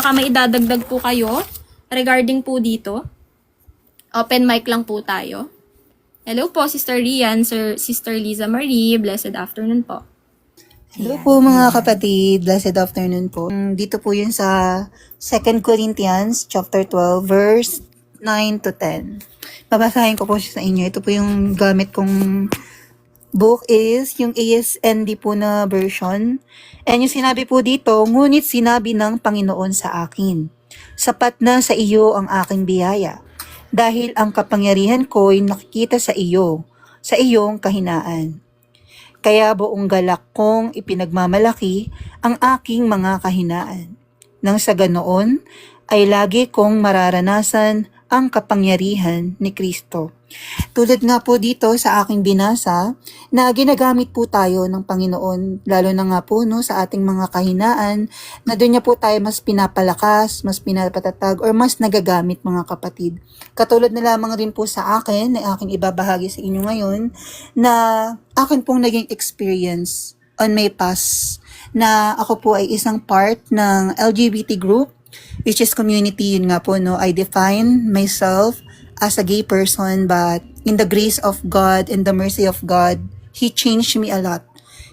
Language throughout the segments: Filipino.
Baka may idadagdag po kayo regarding po dito. Open mic lang po tayo. Hello po, Sister Rian, Sister Liza Marie. Blessed afternoon po. Hello po mga kapatid, blessed afternoon po. Dito po yun sa 2 Corinthians chapter 12 verse 9 to 10. Babasahin ko po siya sa inyo. Ito po yung gamit kong book is yung ASND po na version. And yung sinabi po dito, ngunit sinabi ng Panginoon sa akin, sapat na sa iyo ang aking biyaya, dahil ang kapangyarihan ko'y nakikita sa iyo, sa iyong kahinaan. Kaya buong galak kong ipinagmamalaki ang aking mga kahinaan. Nang sa ganoon ay lagi kong mararanasan ang kapangyarihan ni Kristo. Tulad nga po dito sa aking binasa na ginagamit po tayo ng Panginoon, lalo na nga po sa ating mga kahinaan, na doon niya po tayo mas pinapalakas, mas pinapatatag, or mas nagagamit mga kapatid. Katulad na lamang rin po sa akin, na aking ibabahagi sa inyo ngayon, na akin pong naging experience on my past, na ako po ay isang part ng LGBT group, which is community. Yun nga po, I define myself as a gay person, but in the grace of God and the mercy of God, He changed me a lot.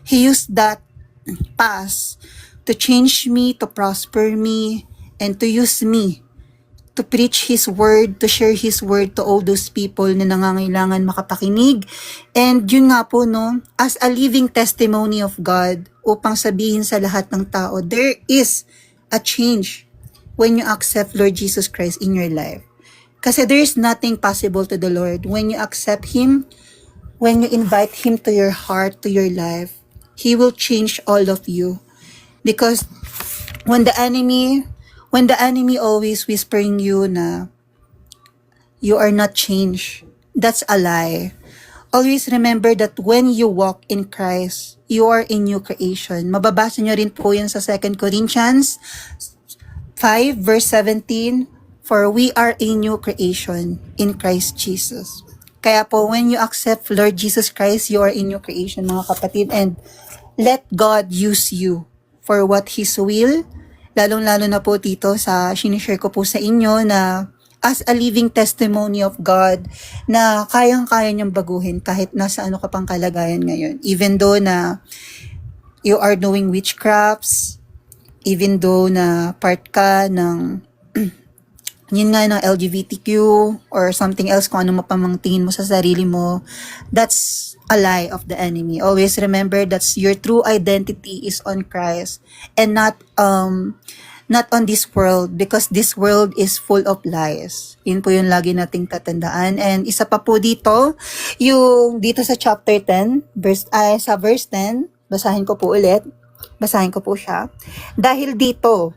He used that past to change me, to prosper me, and to use me to preach His word, to share His word to all those people na nangangailangan makapakinig. And yun nga po, as a living testimony of God, upang sabihin sa lahat ng tao, there is a change when you accept Lord Jesus Christ in your life. Kasi there is nothing possible to the Lord when you accept Him, when you invite Him to your heart, to your life. He will change all of you. Because when the enemy always whispering you na you are not changed, that's a lie. Always remember that when you walk in Christ, you are a new creation. Mababasa nyo rin po yan sa 2 Corinthians 5 verse 17, for we are a new creation in Christ Jesus. Kaya po, when you accept Lord Jesus Christ, you are a new creation, mga kapatid, and let God use you for what His will. Lalong-lalo na po dito sa sinishare ko po sa inyo na as a living testimony of God na kayang-kaya niyang baguhin kahit nasa ano ka pang kalagayan ngayon. Even though na you are doing witchcrafts, even though na part ka ng yun nga ng LGBTQ or something else, kung ano mapamangtingin mo sa sarili mo, that's a lie of the enemy. Always remember that your true identity is on Christ and not on this world, because this world is full of lies. Yun po yung lagi nating tatandaan. And isa pa po dito, yung dito sa chapter 10, sa verse 10, basahin ko po siya. Dahil dito,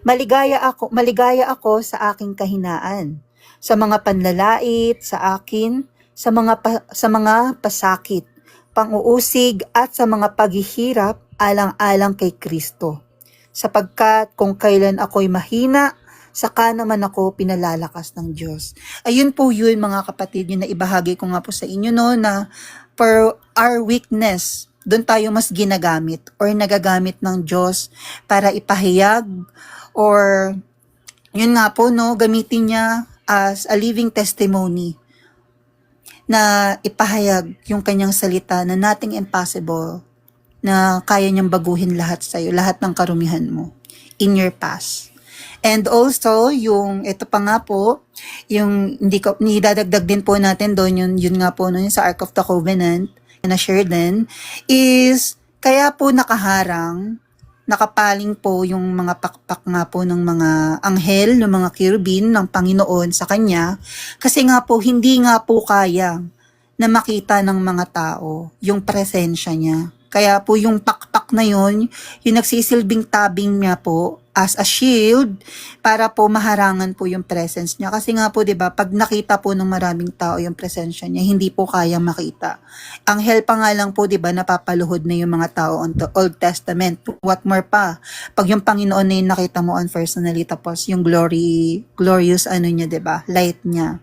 maligaya ako sa aking kahinaan, sa mga panlalait sa akin, sa mga pasakit, pang-uusig at sa mga paghihirap alang-alang kay Kristo. Sapagkat kung kailan ako'y mahina, saka naman ako pinalalakas ng Diyos. Ayun po yun mga kapatid, yun na ibahagi ko nga po sa inyo na for our weakness, doon tayo mas ginagamit or nagagamit ng Diyos para ipahayag, or yun nga po gamitin niya as a living testimony na ipahayag yung kanyang salita na nothing impossible, na kaya niyang baguhin lahat sa'yo, lahat ng karumihan mo in your past. And also, yung ito pa nga po, yung nidadagdag din po natin doon, yun nga po yung sa Ark of the Covenant, na share din, is kaya po nakapaling po yung mga pakpak nga po ng mga anghel, ng mga kerubin ng Panginoon sa kanya, kasi nga po hindi nga po kaya na makita ng mga tao yung presensya niya. Kaya po yung pakpak na yun, yung nagsisilbing tabing niya po as a shield para po maharangan po yung presence niya. Kasi nga po 'di ba, pag nakita po ng maraming tao yung presensya niya, hindi po kayang makita. Anghel pa nga lang po 'di ba, napapaluhod na yung mga tao on the Old Testament. What more pa? Pag yung Panginoon na yung nakita mo on personally, tapos yung glorious niya 'di ba, light niya.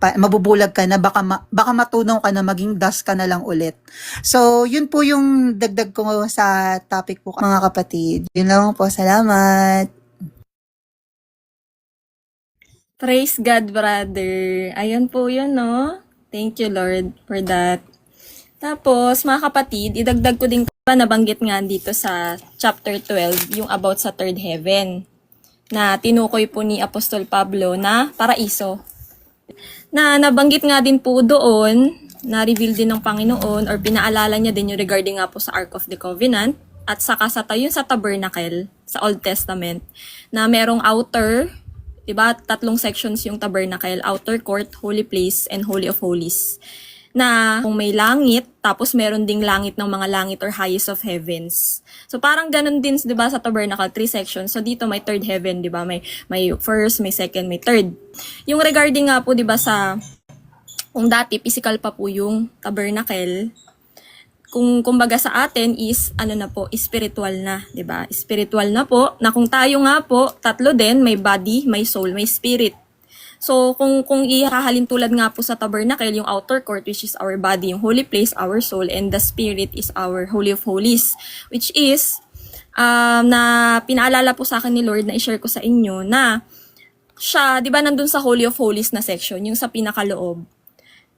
Mabubulag ka na, baka matunaw ka na, maging dust ka na lang ulit. So, yun po yung dagdag ko sa topic po mga kapatid. Yun lang po, salamat. Praise God, brother. Ayan po yun, no? Thank you, Lord, for that. Tapos, mga kapatid, idagdag ko din pa nabanggit nga dito sa chapter 12, yung about sa third heaven, na tinukoy po ni Apostol Pablo na paraiso. Na nabanggit nga din po doon, na-reveal din ng Panginoon or pinaalala niya din yung regarding nga po sa Ark of the Covenant at saka sa tayo sa tabernacle sa Old Testament na merong outer, 'di ba? 3 sections yung tabernacle, outer court, holy place, and holy of holies. Na kung may langit, tapos meron ding langit ng mga langit or highest of heavens. So parang ganun din, 'di ba, sa tabernacle, 3 sections. So dito may third heaven, 'di ba? May first, may second, may third. Yung regarding nga po, 'di ba, sa kung dati physical pa po yung tabernacle, kung kumbaga sa atin is ano na po, spiritual na, 'di ba? Spiritual na po, na kung tayo nga po, tatlo din, may body, may soul, may spirit. So kung ihahalin tulad nga po sa tabernacle, yung outer court which is our body, yung holy place, our soul, and the spirit is our holy of holies, which is na pinaalala po sa akin ni Lord na i-share ko sa inyo na siya, 'di ba, nandun sa holy of holies na section, yung sa pinakaloob.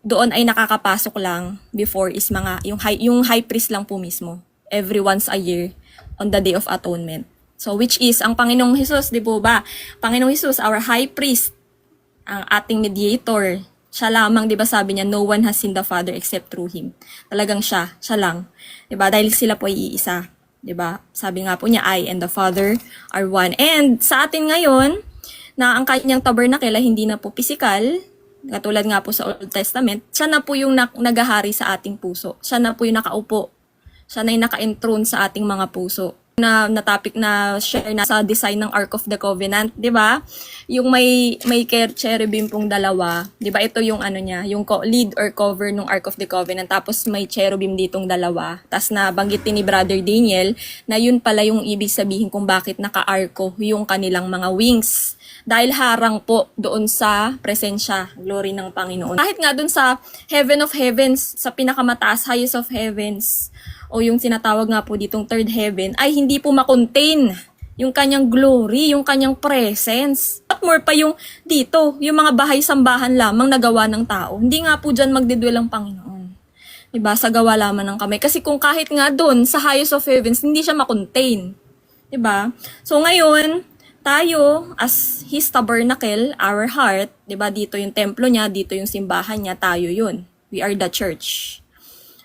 Doon ay nakakapasok lang before is mga yung high priest lang po mismo every once a year on the Day of Atonement. So which is ang Panginoong Hesus, 'di po ba? Panginoong Hesus, our high priest, ang ating mediator. Siya lamang, 'di ba, sabi niya, no one has seen the Father except through him. Talagang siya lang. 'Di ba? Dahil sila po ay iisa, 'di ba? Sabi nga po niya, I and the Father are one. And sa atin ngayon, na ang kanyang tabernacle ay hindi na po physical, katulad nga po sa Old Testament, siya na po yung nagahari sa ating puso. Siya na po yung nakaupo. Siya na yung naka-enthroned sa ating mga puso. Na topic na share na sa design ng Ark of the Covenant, 'di ba? Yung may cherubim pong dalawa, 'di ba? Ito yung ano niya, yung lead or cover ng Ark of the Covenant. Tapos may cherubim ditong dalawa. Tapos nabanggitin ni Brother Daniel na yun pala yung ibig sabihin kung bakit naka-arko yung kanilang mga wings. Dahil harang po doon sa presensya, glory ng Panginoon. Kahit nga doon sa heaven of heavens, sa pinakamataas, highest of heavens, o yung sinatawag nga po ditong third heaven, ay hindi po makontain yung kanyang glory, yung kanyang presence. At more pa yung dito, yung mga bahay-sambahan lamang na gawa ng tao. Hindi nga po dyan magdidwell ang Panginoon. Diba? Sa gawa lamang ng kamay. Kasi kung kahit nga doon, sa highest of heavens, hindi siya makontain. Diba? So ngayon, tayo, as His tabernacle, our heart, diba? Dito yung templo niya, dito yung simbahan niya, tayo yun. We are the church.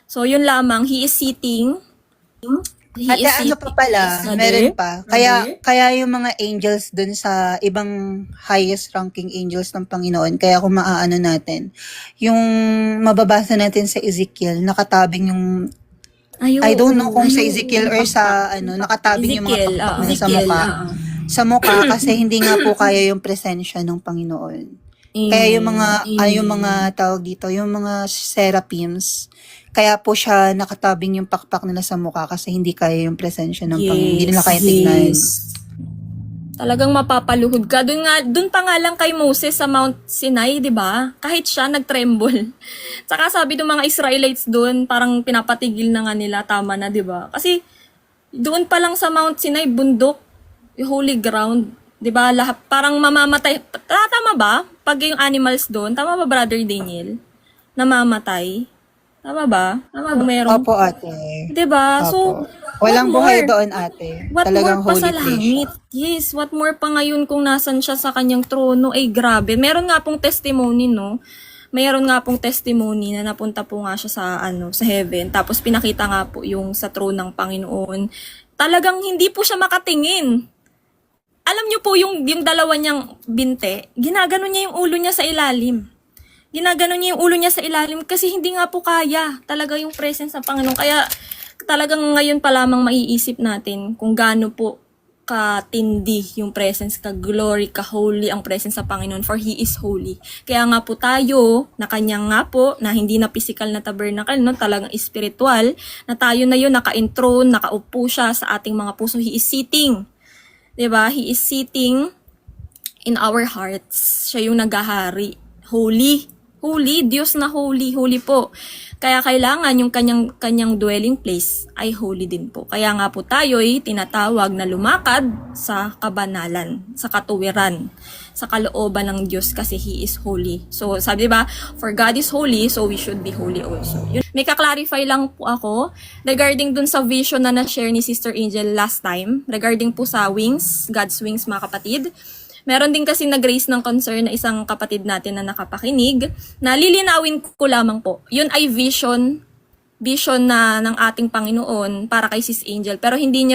So, yun lamang, He is sitting. At ano pa pala, meron pa. Kaya yung mga angels dun sa ibang highest ranking angels ng Panginoon, kaya kung maaano natin, yung mababasa natin sa Ezekiel, nakatabing yung, I don't know kung sa Ezekiel or sa nakatabing yung mga pakpak na sa mukha. Sa mukha kasi hindi nga po kaya yung presensya ng Panginoon. Kaya yung mga tawag dito, yung mga seraphims, kaya po siya nakatabing yung pakpak nila sa mukha kasi hindi kaya yung presensya ng Panginoon. Hindi nila kaya tignan. Talagang mapapaluhod ka. Doon pa nga lang kay Moses sa Mount Sinai, 'di ba? Kahit siya nagtremble. Saka sabi ng mga Israelites doon, parang pinapatigil na nga nila, tama na, 'di ba? Kasi doon pa lang sa Mount Sinai, bundok, holy ground, 'di ba? Lahat parang mamamatay. Tama ba? Pag yung animals doon, tama ba, Brother Daniel? Namamatay. Tama ba? Tama ba meron? Opo, ate. 'Di ba? So, walang buhay doon, ate. What Talagang more pa holy sa place. langit? Yes, what more pa ngayon kung nasan siya sa kanyang trono? Ay, grabe. Meron nga pong testimony, no? Mayroon nga pong testimony na napunta po nga siya sa heaven. Tapos pinakita nga po yung sa throne ng Panginoon. Talagang hindi po siya makatingin. Alam niyo po yung dalawa niyang binte, ginagano niya yung ulo niya sa ilalim. Ginagano niya yung ulo niya sa ilalim kasi hindi nga po kaya talaga yung presence ng Panginoon. Kaya talagang ngayon pa lamang maiisip natin kung gaano po katindi yung presence, ka-glory, ka-holy ang presence sa Panginoon, for He is holy. Kaya nga po tayo, na kanyang nga po, na hindi na physical na tabernacle, no, talagang spiritual, na tayo na yun, naka-enthroned, nakaupo siya sa ating mga puso. He is sitting. Diba? He is sitting in our hearts. Siya yung naghahari. Holy. Holy, Diyos na holy, holy po. Kaya kailangan yung kanyang dwelling place ay holy din po. Kaya nga po tayo'y tinatawag na lumakad sa kabanalan, sa katuwiran, sa kalooban ng Diyos kasi He is holy. So, sabi diba, for God is holy, so we should be holy also. May kaklarify lang po ako regarding dun sa vision na na-share ni Sister Angel last time, regarding po sa wings, God's wings mga kapatid. Meron din kasi nag-raise ng concern na isang kapatid natin na nakapakinig, na lilinawin ko lamang po. Yun ay vision na ng ating Panginoon para kay Sis Angel. Pero hindi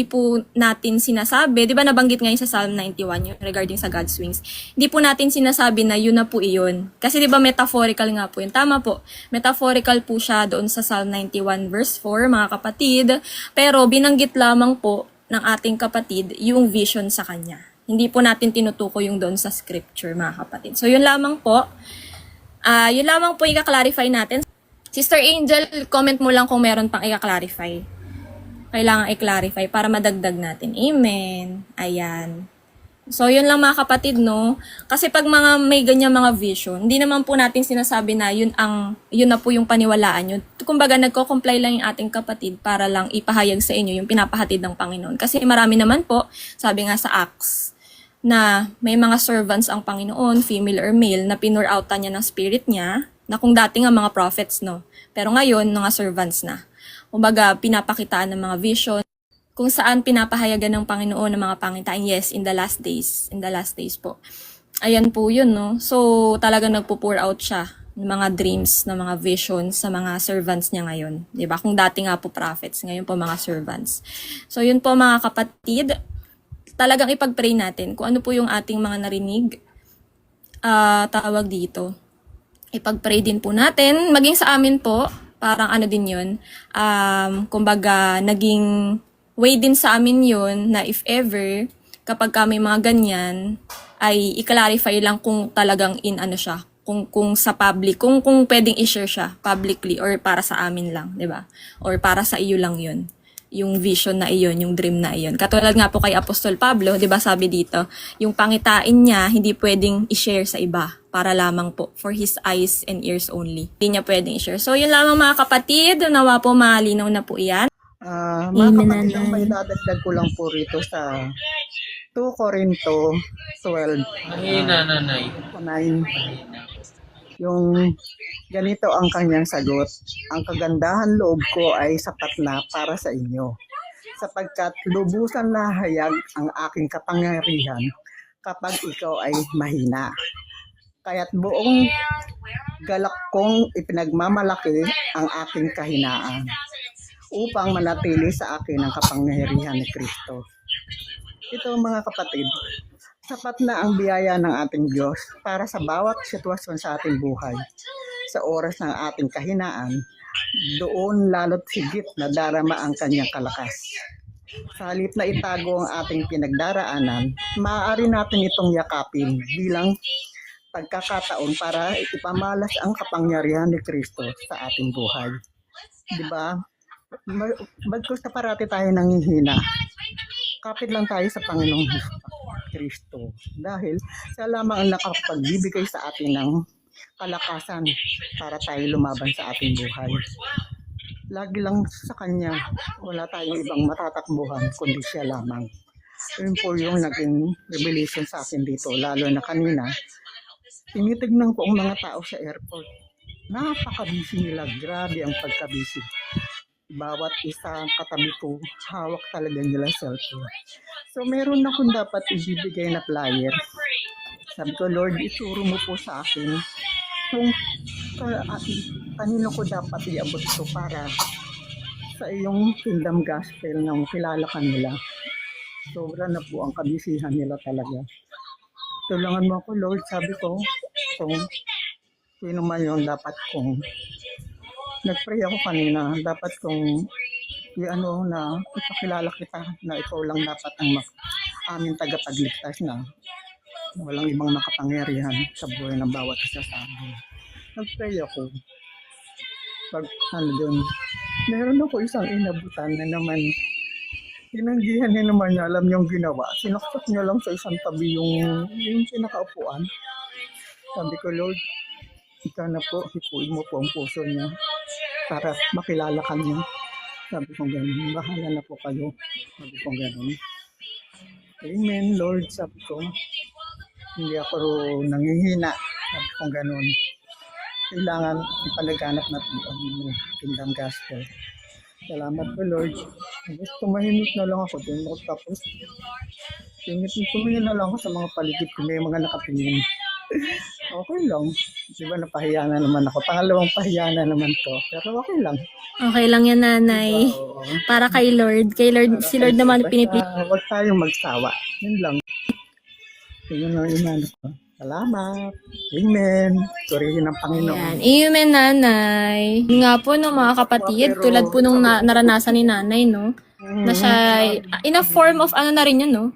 po natin sinasabi, 'di ba nabanggit ngayon sa Psalm 91 yun regarding sa God's wings. Hindi po natin sinasabi na yun na po iyon. Kasi 'di ba metaphorical nga po yun. Tama po. Metaphorical po siya doon sa Psalm 91 verse 4, mga kapatid. Pero binanggit lamang po ng ating kapatid yung vision sa kanya. Hindi po natin tinutukoy yung doon sa scripture, mga kapatid. So, yun lamang po. Yun lamang po i-clarify natin. Sister Angel, comment mo lang kung meron pang i-clarify. Kailangan i-clarify para madagdag natin. Amen. Ayan. So, yun lang mga kapatid, no? Kasi pag may ganyan mga vision, hindi naman po natin sinasabi na yun na po yung paniwalaan nyo. Kumbaga, nagko-comply lang yung ating kapatid para lang ipahayag sa inyo yung pinapahatid ng Panginoon. Kasi marami naman po, sabi nga sa Acts, na may mga servants ang Panginoon, female or male, na pinur-outan niya ng spirit niya, na kung dati nga mga prophets, no? Pero ngayon, mga servants na. Kumbaga, pinapakitaan ng mga vision, kung saan pinapahayagan ng Panginoon ng mga pangitain. Yes, in the last days po. Ayan po yun, no? So, talagang nagpo-pour out siya ng mga dreams, ng mga visions sa mga servants niya ngayon. 'Di ba? Kung dati nga po prophets, ngayon po mga servants. So, yun po mga kapatid. Talagang ipag-pray natin kung ano po yung ating mga narinig. Tawag dito. Ipag-pray din po natin. Maging sa amin po, parang ano din yun. Kumbaga, naging way din sa amin yun na if ever, kapag may mga ganyan, ay i-clarify lang kung talagang siya, kung sa public, kung pwedeng i-share siya publicly or para sa amin lang, 'di ba? Or para sa iyo lang 'yun. Yung vision na iyon, yung dream na iyon. Katulad nga po kay Apostol Pablo, 'di ba sabi dito, yung pangitain niya hindi pwedeng i-share sa iba para lamang po for his eyes and ears only. Hindi niya pwedeng i-share. So, yun lamang mga kapatid, nawa po malinaw na po 'yan. Mga kapatid, ang may dadagdag ko lang po rito sa 2 Corinto 12. Mahina, nanay. 9. Yung ganito ang kanyang sagot. Ang kagandahan loob ko ay sapat na para sa inyo. Sapagkat lubusan na hayag ang aking kapangyarihan kapag ikaw ay mahina. Kaya't buong galak kong ipinagmamalaki ang aking kahinaan upang manatili sa akin ang kapangyarihan ni Kristo. Ito mga kapatid, sapat na ang biyaya ng ating Diyos para sa bawat sitwasyon sa ating buhay. Sa oras ng ating kahinaan, doon lalo't higit na darama ang kanyang kalakas. Sa halip na itago ang ating pinagdaraanan, maaari natin itong yakapin bilang pagkakataon para ipamalas ang kapangyarihan ni Kristo sa ating buhay. Diba? Bagkus na parati tayo nangihina, kapit lang tayo sa Panginoong Kristo. Dahil siya lamang ang nakapagbibigay sa atin ng kalakasan para tayo lumaban sa ating buhay. Lagi lang sa Kanya, wala tayong ibang matatakbuhan kundi siya lamang. Yun po yung naging revelation sa akin dito, lalo na kanina. Tinitignan ko ang mga tao sa airport. Napaka-busy nila, grabe ang pagka-busy. Bawat isang katabi ko, hawak talaga nila cellphone. So meron akong dapat ibibigay na flyer. Sabi ko, Lord, ituro mo po sa akin kung kanino ko dapat iabot ito para sa iyong kingdom gospel na kilala ka nila. Sobra na po ang kabisihan nila talaga. Tulungan mo ako, Lord, sabi ko, kung sino man yung dapat kong nag-pray ako kanina, dapat kong na ipakilala kita na ikaw lang dapat ang aming tagapagligtas na walang ibang makapangyarihan sa buhay ng bawat isa sa amin. Nag-pray ako. Pag doon, meron ako isang inabutan na naman tinanggihan niya naman niya, alam niyong ginawa. Sinaksak niya lang sa isang tabi yung pinakaupuan. Sabi ko, Lord, ikaw na po, hipuin mo po ang puso niya para makilala ka niya. Sabi ko gano'n, bahala na po kayo. Sabi ko gano'n. Amen, Lord, sabi ko. Hindi ako nanghihina. Sabi ko gano'n. Kailangan ipalaganap natin ang kingdom gospel. Salamat po, Lord. Tapos tumahimik na lang ako doon. Tapos tumingin na lang ako sa mga paligid ko. May mga nakatingin. Okay lang. Di ba napahiya na naman ako. Pangalawang pahiya na naman to. Pero okay lang. Okay lang yan, nanay. Oo. Para kay Lord. Kay Lord, si Lord naman pinipili. Huwag tayong magsawa. Yun lang. Yun lang inano ko. Salamat. Amen. Purihin ng Panginoon. Yan. Amen, nanay. Yun nga po, no, mga kapatid, tulad po nung naranasan ni nanay, no, na siya, in a form of, ano na rin yun, no,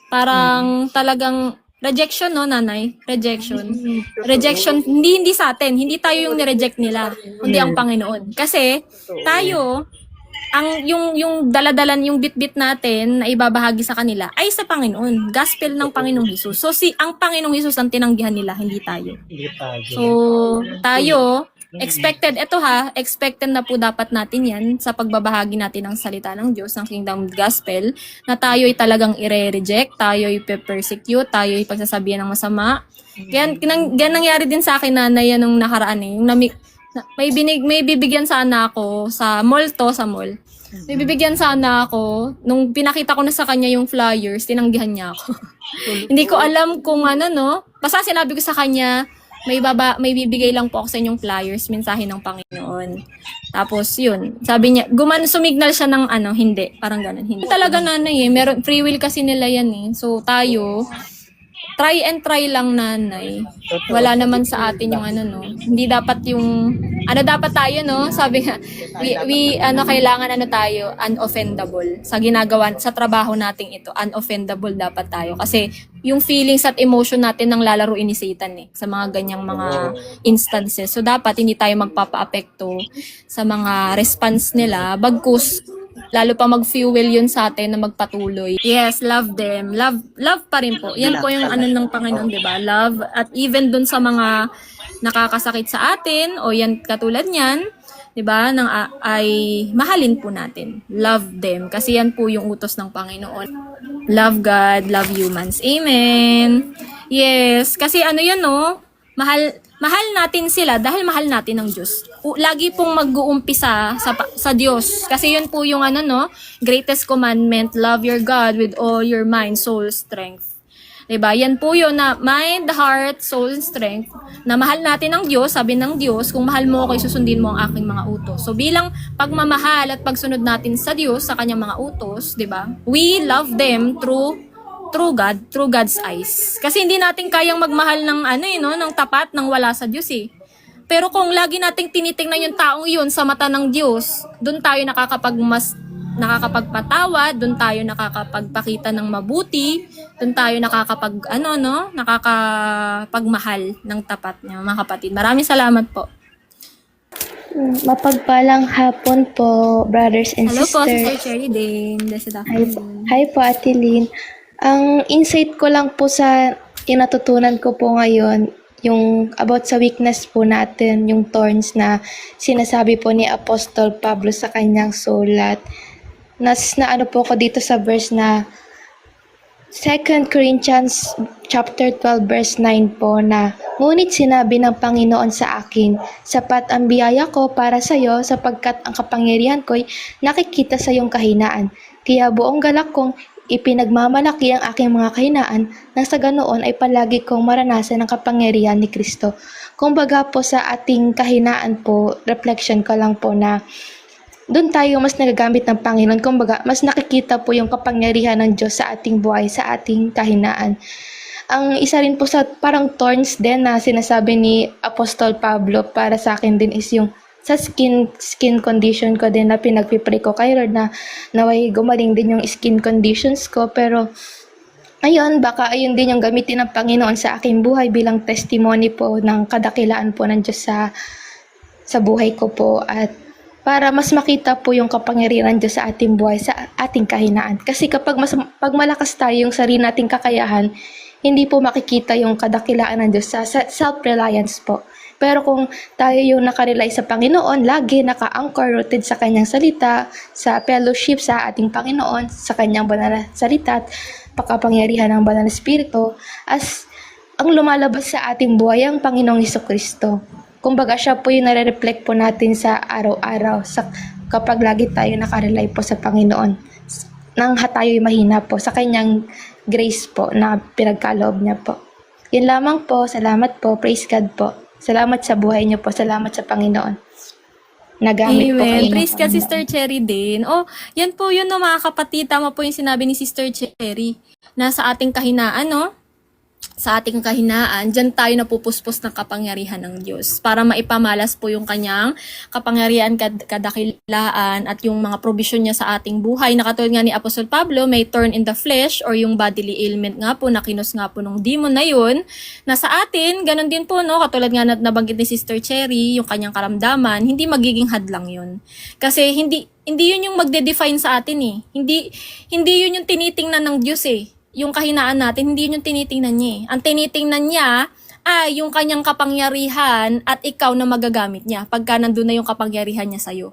parang talagang rejection, no, nanay? Rejection. Rejection, hindi sa atin. Hindi tayo yung nireject nila, kundi ang Panginoon. Kasi, tayo, yung daladalan, yung bit-bit natin na ibabahagi sa kanila ay sa Panginoon. Gospel ng Panginoong Hesus. So, ang Panginoong Hesus ang tinanggihan nila, hindi tayo. Hindi tayo. So, tayo, expected na po dapat natin yan sa pagbabahagi natin ng salita ng Diyos, ng Kingdom Gospel, na tayo ay talagang i-reject, tayo ay persecute, tayo ay pagsasabihan ng masama. Kaya nangyari din sa akin, nanay, nung nakaraan eh. Yung may bibigyan sana ako sa mall. May bibigyan sana ako. Nung pinakita ko na sa kanya yung flyers, tinanggihan niya ako. Hindi ko alam kung ano, no? Basta sinabi ko sa kanya, may bibigay lang po ako sa inyong flyers, mensahe ng Panginoon. Tapos yun, sabi niya, sumignal siya ng hindi, parang ganun, hindi. Talaga nanay meron, free will kasi nila yan So tayo, try and try lang, nanay. Wala naman sa atin yung hindi dapat yung, dapat tayo, no? Sabi nga, kailangan tayo, unoffendable. Sa sa trabaho nating ito, unoffendable dapat tayo. Kasi, yung feelings at emotion natin nang lalaruin ni Satan sa mga ganyang mga instances. So, dapat hindi tayo magpapa-apekto sa mga response nila. Bagkus, lalo pa mag-fuel yun sa atin na magpatuloy. Yes, love them. Love pa rin po. Yan po yung ng Panginoon, di ba? Love. At even dun sa mga nakakasakit sa atin, o yan katulad niyan, di ba? Ay mahalin po natin. Love them. Kasi yan po yung utos ng Panginoon. Love God, love humans. Amen. Yes. Kasi yun, no? Mahal natin sila dahil mahal natin ang Diyos. Lagi pong mag-uumpisa sa Diyos. Kasi yun po yung greatest commandment, love your God with all your mind, soul, strength. Diba? Yan po yun na mind, heart, soul, and strength. Na mahal natin ang Diyos, sabi ng Diyos, kung mahal mo ako, susundin mo ang aking mga utos. So bilang pagmamahal at pagsunod natin sa Diyos, sa kanyang mga utos, diba? We love them through God, through God's eyes. Kasi hindi natin kayang magmahal ng ng tapat nang wala sa Diyos Pero kung lagi nating tinitingnan yung taong yun sa mata ng Diyos, doon tayo nakakapagpatawad, doon tayo nakakapagpakita ng mabuti, doon tayo nakakapagmahal ng tapat niya, mga kapatid. Maraming salamat po. Mapagpalang hapon po, brothers and Hello po, sisters. Sister Cherry Dane. Blessed afternoon. Hi po, Ate Lynn. Ang insight ko lang po sa natutunan ko po ngayon, yung about sa weakness po natin, yung thorns na sinasabi po ni Apostol Pablo sa kanyang sulat. Na po ko dito sa verse na 2 Corinthians chapter 12 verse 9 po na, ngunit sinabi ng Panginoon sa akin, sapat ang biyaya ko para sa iyo sapagkat ang kapangyarihan ko'y nakikita sa iyong kahinaan. Kaya buong galak kong ipinagmamalaki ang aking mga kahinaan nang sa ganoon ay palagi kong maranasan ang kapangyarihan ni Kristo. Kumbaga po sa ating kahinaan po, reflection ko lang po na doon tayo mas nagagamit ng Panginoon. Kumbaga, mas nakikita po yung kapangyarihan ng Diyos sa ating buhay, sa ating kahinaan. Ang isa rin po sa parang thorns din na sinasabi ni Apostol Pablo para sa akin din is yung sa skin condition ko din na pinagpipray ko kay Lord na naway gumaling din yung skin conditions ko. Pero ayun, baka ayun din yung gamitin ng Panginoon sa aking buhay bilang testimony po ng kadakilaan po ng Diyos sa buhay ko po, at para mas makita po yung kapangyarihan ng Diyos sa ating buhay, sa ating kahinaan. Kasi pag malakas tayo yung sarili nating kakayahan, hindi po makikita yung kadakilaan ng Diyos sa self-reliance po. Pero kung tayo yung nakarely sa Panginoon, lagi naka-anchor rooted sa Kanyang salita, sa fellowship sa ating Panginoon, sa Kanyang banal na salita at pagkapangyarihan ng banal na Espiritu, as ang lumalabas sa ating buhay ang Panginoong Hesukristo. Kumbaga siya po yung nare-reflect po natin sa araw-araw kapag lagi tayo nakarely po sa Panginoon. Nang tayo'y mahina po sa Kanyang grace po na pinagkaloob niya po. Yun lamang po. Salamat po. Praise God po. Salamat sa buhay niyo po. Salamat sa Panginoon. Nagamit po kayo Amen. ng Praise God, Panginoon. Sister Cherry din. Oh, yan po yun no, mga kapatid. Tama po yung sinabi ni Sister Cherry. Nasa ating kahinaan, no? Sa ating kahinaan, dyan tayo napupuspos ng kapangyarihan ng Diyos para maipamalas po yung kanyang kapangyarihan, kadakilaan at yung mga provision niya sa ating buhay. Nakatulad nga ni Apostle Pablo, may thorn in the flesh or yung bodily ailment nga po, nakinos nga po ng demon na yun. Na sa atin, ganun din po, no? Katulad nga nabanggit ni Sister Cherry, yung kanyang karamdaman, hindi magiging hadlang yun. Kasi hindi yun yung magde-define sa atin eh. Hindi yun yung tinitingnan ng Diyos eh. Yung kahinaan natin, hindi yun yung tinitingnan niya eh. Ang tinitingnan niya ay yung kanyang kapangyarihan at ikaw na magagamit niya pagka nandun na yung kapangyarihan niya sa'yo.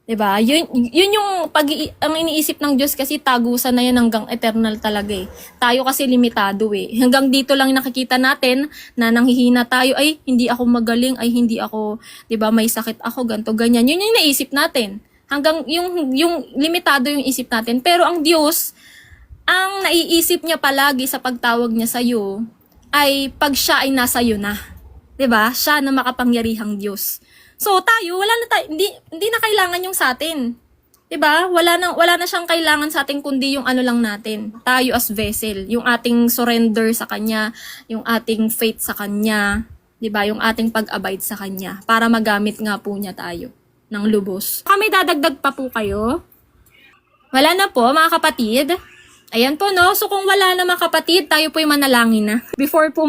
Diba? Yun yung ang iniisip ng Diyos kasi tagusan na yan hanggang eternal talaga eh. Tayo kasi limitado eh. Hanggang dito lang nakikita natin na nanghihina tayo, ay hindi ako magaling, ay hindi ako, diba, may sakit ako, ganto ganyan. Yun yung naisip natin. Hanggang yung limitado yung isip natin. Pero ang Diyos, ang naiisip niya palagi sa pagtawag niya sa'yo ay pag siya ay nasa iyo na. 'Di ba? Siya na makapangyarihang Diyos. So tayo, hindi na kailangan yung sa atin. 'Di ba? Wala na siyang kailangan sa atin kundi yung ano lang natin. Tayo as vessel, yung ating surrender sa kanya, yung ating faith sa kanya, 'di ba? Yung ating pag-abide sa kanya para magamit nga po niya tayo ng lubos. May dadagdag pa po kayo? Wala na po, mga kapatid. Ayan po, no? So, kung wala na mga kapatid, tayo po yung manalangin na. Before po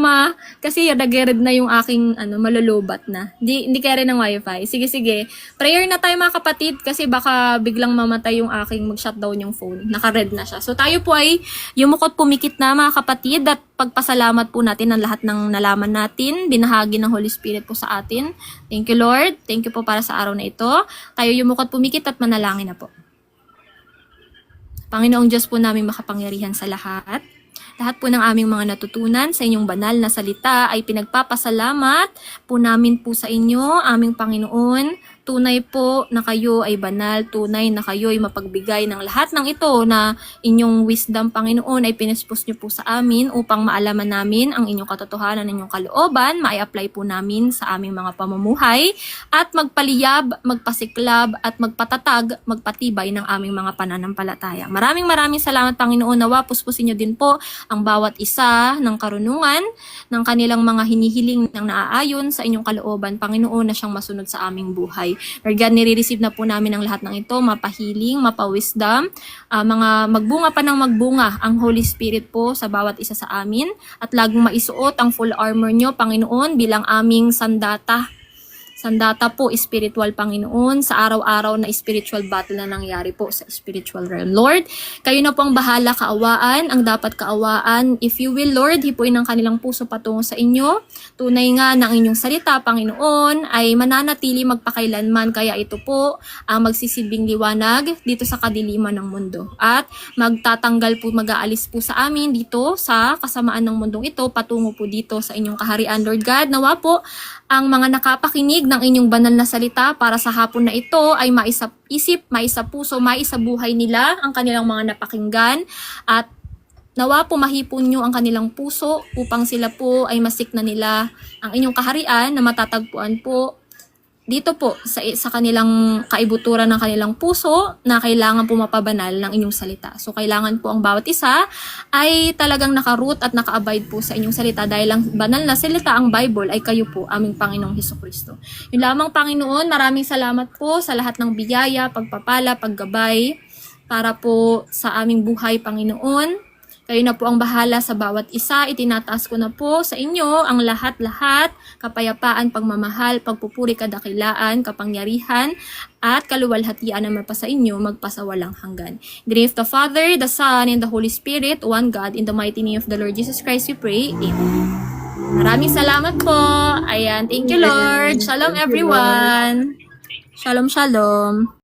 kasi nag-red na yung aking, malulubat na. Hindi kaya rin ng wifi. Sige. Prayer na tayo mga kapatid, kasi baka biglang mamatay yung aking mag-shutdown yung phone. Naka-red na siya. So, tayo po ay yumukot pumikit na mga kapatid, at pagpasalamat po natin ang lahat ng nalaman natin, binahagi ng Holy Spirit po sa atin. Thank you, Lord. Thank you po para sa araw na ito. Tayo yumukot pumikit at manalangin na po. Panginoong Diyos po namin makapangyarihan sa lahat. Lahat po ng aming mga natutunan sa inyong banal na salita ay pinagpapasalamat po namin po sa inyo, aming Panginoon. Tunay po na kayo ay banal, tunay na kayo ay mapagbigay ng lahat ng ito na inyong wisdom, Panginoon, ay pinispos niyo po sa amin upang maalaman namin ang inyong katotohanan, inyong kalooban, ma-apply po namin sa aming mga pamumuhay at magpaliyab, magpasiklab at magpatatag, magpatibay ng aming mga pananampalataya. Maraming salamat, Panginoon, nawa puspusin niyo din po ang bawat isa ng karunungan ng kanilang mga hinihiling ng naaayon sa inyong kalooban, Panginoon, na siyang masunod sa aming buhay. Lord God, nire-receive na po namin ang lahat ng ito, mapahiling, mapawisdom, mga magbunga pa ng magbunga ang Holy Spirit po sa bawat isa sa amin, at laging maisuot ang full armor nyo, Panginoon, bilang aming sandata po, spiritual, Panginoon, sa araw-araw na spiritual battle na nangyari po sa spiritual realm. Lord, kayo na po ang bahala kaawaan, ang dapat kaawaan. If you will, Lord, hipuin ang kanilang puso patungo sa inyo. Tunay nga ng inyong salita, Panginoon, ay mananatili magpakailanman, kaya ito po ang magsisilbing liwanag dito sa kadiliman ng mundo. At magtatanggal po, mag-aalis po sa amin dito sa kasamaan ng mundong ito, patungo po dito sa inyong kaharian, Lord God. Nawa po ang mga nakapakinig ng inyong banal na salita para sa hapon na ito ay maisa isip, maisa puso, maisa buhay nila ang kanilang mga napakinggan, at nawa po mahipon nyo ang kanilang puso upang sila po ay masikna nila ang inyong kaharian na matatagpuan po dito po sa kanilang kaibuturan ng kanilang puso na kailangan po mapabanal ng inyong salita. So kailangan po ang bawat isa ay talagang nakaroot at naka-abide po sa inyong salita, dahil ang banal na salita, ang Bible, ay kayo po, aming Panginoong Hesukristo. Yun lamang, Panginoon, maraming salamat po sa lahat ng biyaya, pagpapala, paggabay para po sa aming buhay, Panginoon. Kayo na po ang bahala sa bawat isa. Itinataas ko na po sa inyo ang lahat-lahat, kapayapaan, pagmamahal, pagpupuri, kadakilaan, kapangyarihan, at kaluwalhatian naman pa sa inyo, magpasawalang hanggan. In the name of the Father, the Son, and the Holy Spirit, one God, in the mighty name of the Lord Jesus Christ, we pray. Amen. Maraming salamat po. Ayan, thank you, Lord. Shalom, Thank you, Lord. everyone. Shalom, shalom.